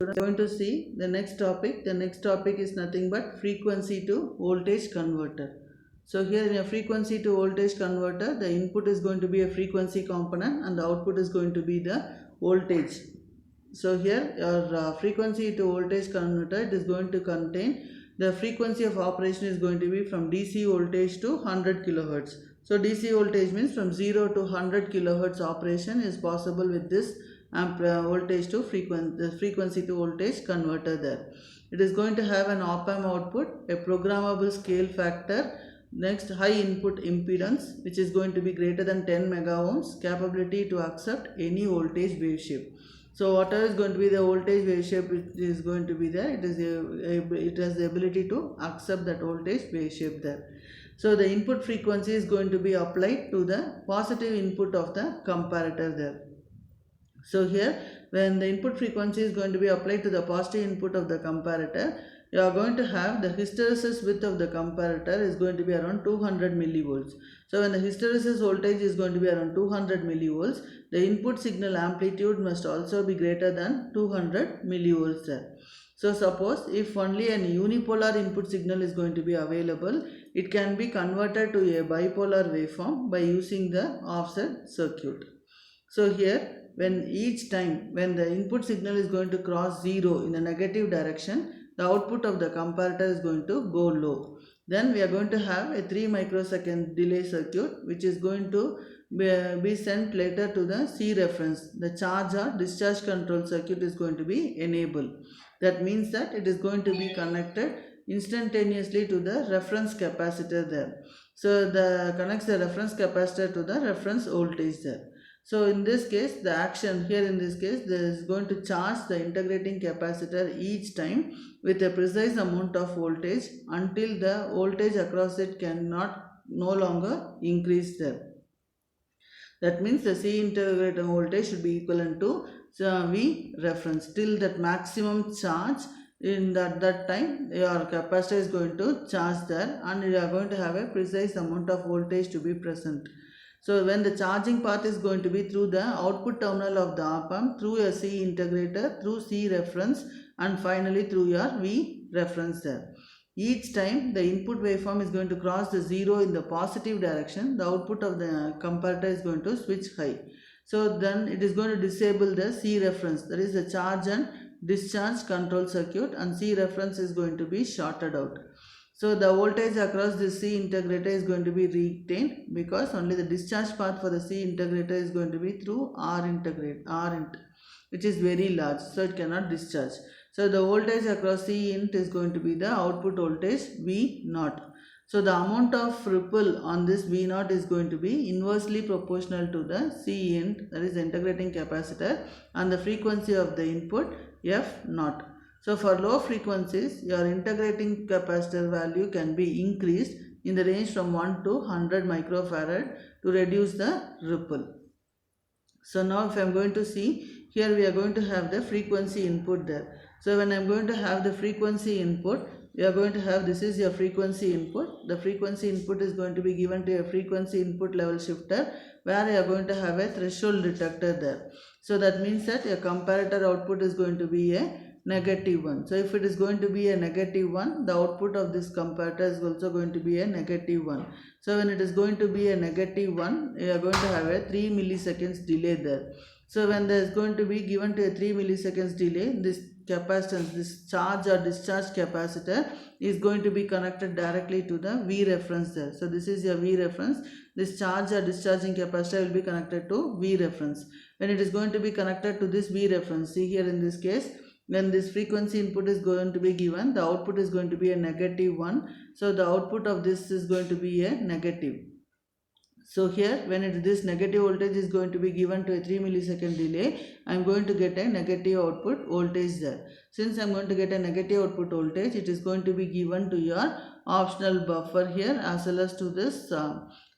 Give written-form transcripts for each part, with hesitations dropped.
We are going to see the next topic. The next topic is nothing but frequency to voltage converter. So here in a frequency to voltage converter, the input is going to be a frequency component and the output is going to be the voltage. So here your frequency to voltage converter, it is going to contain the frequency of operation is going to be from DC voltage to 100 kilohertz. So DC voltage means from 0 to 100 kilohertz operation is possible with this voltage to frequency to voltage converter there. It is going to have an op-amp output, a programmable scale factor, next high input impedance which is going to be greater than 10 mega ohms, capability to accept any voltage wave shape. So whatever is going to be the voltage wave shape is going to be there, it has the ability to accept that voltage wave shape there. So the input frequency is going to be applied to the positive input of the comparator there. So here when the input frequency is going to be applied to the positive input of the comparator, you are going to have the hysteresis width of the comparator is going to be around 200 millivolts. So when the hysteresis voltage is going to be around 200 millivolts, the input signal amplitude must also be greater than 200 millivolts there. So suppose if only an unipolar input signal is going to be available, it can be converted to a bipolar waveform by using the offset circuit. So here when each time when the input signal is going to cross 0 in the negative direction, the output of the comparator is going to go low. Then we are going to have a 3 microsecond delay circuit which is going to be sent later to the C reference. The charge or discharge control circuit is going to be enabled. That means that it is going to be connected instantaneously to the reference capacitor there. So connects the reference capacitor to the reference voltage there. So in this case, the action here in this case, there is going to charge the integrating capacitor each time with a precise amount of voltage until the voltage across it no longer increase there. That means the C integrator voltage should be equivalent to V reference till that maximum charge. In that time your capacitor is going to charge there and you are going to have a precise amount of voltage to be present. So when the charging path is going to be through the output terminal of the op-amp, through a C integrator, through C reference and finally through your V reference there. Each time the input waveform is going to cross the 0 in the positive direction, the output of the comparator is going to switch high. So then it is going to disable the C reference, that is the charge and discharge control circuit, and C reference is going to be shorted out. So the voltage across the C integrator is going to be retained because only the discharge path for the C integrator is going to be through R int, which is very large, so it cannot discharge. So the voltage across C int is going to be the output voltage V naught. So the amount of ripple on this V naught is going to be inversely proportional to the C int, that is the integrating capacitor, and the frequency of the input F naught. So for low frequencies, your integrating capacitor value can be increased in the range from 1 to 100 microfarad to reduce the ripple. So now if I am going to see, here we are going to have the frequency input there. So when I am going to have the frequency input, we are going to have, this is your frequency input. The frequency input is going to be given to a frequency input level shifter where you are going to have a threshold detector there. So that means that your comparator output is going to be a -1. So if it is going to be a -1, the output of this comparator is also going to be a -1. So when it is going to be a -1, you are going to have a 3 milliseconds delay there. So when there is going to be given to a 3 milliseconds delay, this capacitance, this charge or discharge capacitor is going to be connected directly to the V reference there. So this is your V reference. This charge or discharging capacitor will be connected to V reference. When it is going to be connected to this V reference, see here in this case, when this frequency input is going to be given, the output is going to be a -1. So the output of this is going to be a negative. So here when this negative voltage is going to be given to a 3 millisecond delay, I am going to get a negative output voltage there. Since I am going to get a negative output voltage, it is going to be given to your optional buffer here as well as to this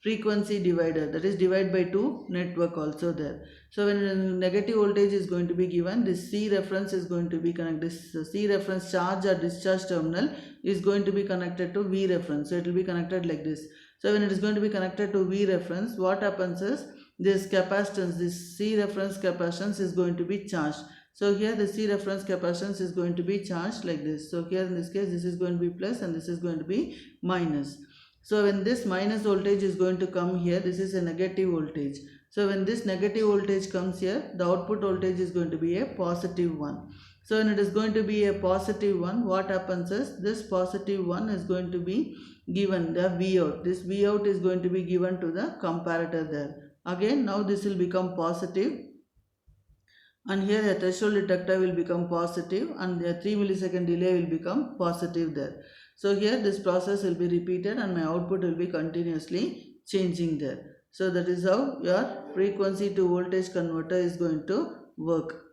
frequency divider, that is divide by 2 network also there. So when negative voltage is going to be given, this C reference is going to be connected, this C reference charge or discharge terminal is going to be connected to V reference. So it will be connected like this. So when it is going to be connected to V reference, what happens is this capacitance, this C reference capacitance is going to be charged. So here the C reference capacitance is going to be charged like this. So here in this case this is going to be plus and this is going to be minus. So when this minus voltage is going to come here, this is a negative voltage. So when this negative voltage comes here, the output voltage is going to be a positive one. So when it is going to be a positive one, what happens is this positive one is going to be given the V out. This V out is going to be given to the comparator there. Again now this will become positive, and here a threshold detector will become positive and the 3 millisecond delay will become positive there. So here this process will be repeated and my output will be continuously changing there. So that is how your frequency to voltage converter is going to work.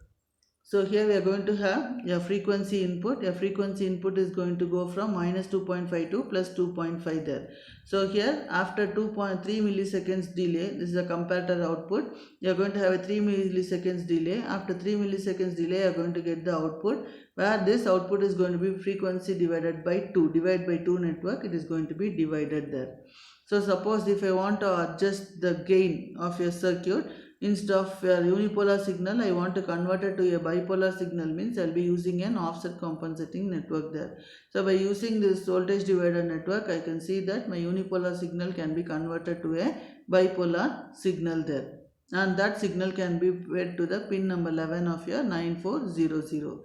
So here we are going to have your frequency input. Your frequency input is going to go from minus 2.5 to plus 2.5 there. So here after 2.3 milliseconds delay, this is a comparator output. You are going to have a 3 milliseconds delay. After 3 milliseconds delay, you are going to get the output, where this output is going to be frequency divided by 2. Divide by 2 network, it is going to be divided there. So suppose if I want to adjust the gain of your circuit, instead of a unipolar signal, I want to convert it to a bipolar signal, means I will be using an offset compensating network there. So by using this voltage divider network, I can see that my unipolar signal can be converted to a bipolar signal there. And that signal can be fed to the pin number 11 of your 9400.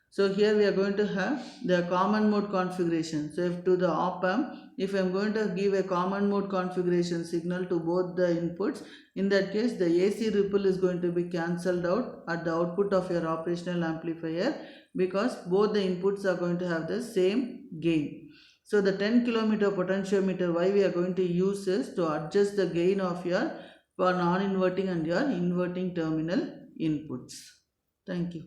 So here we are going to have the common mode configuration. So if to the op amp, if I am going to give a common mode configuration signal to both the inputs, in that case the AC ripple is going to be cancelled out at the output of your operational amplifier, because both the inputs are going to have the same gain. So the 10 km potentiometer, why we are going to use is to adjust the gain of your non-inverting and your inverting terminal inputs. Thank you.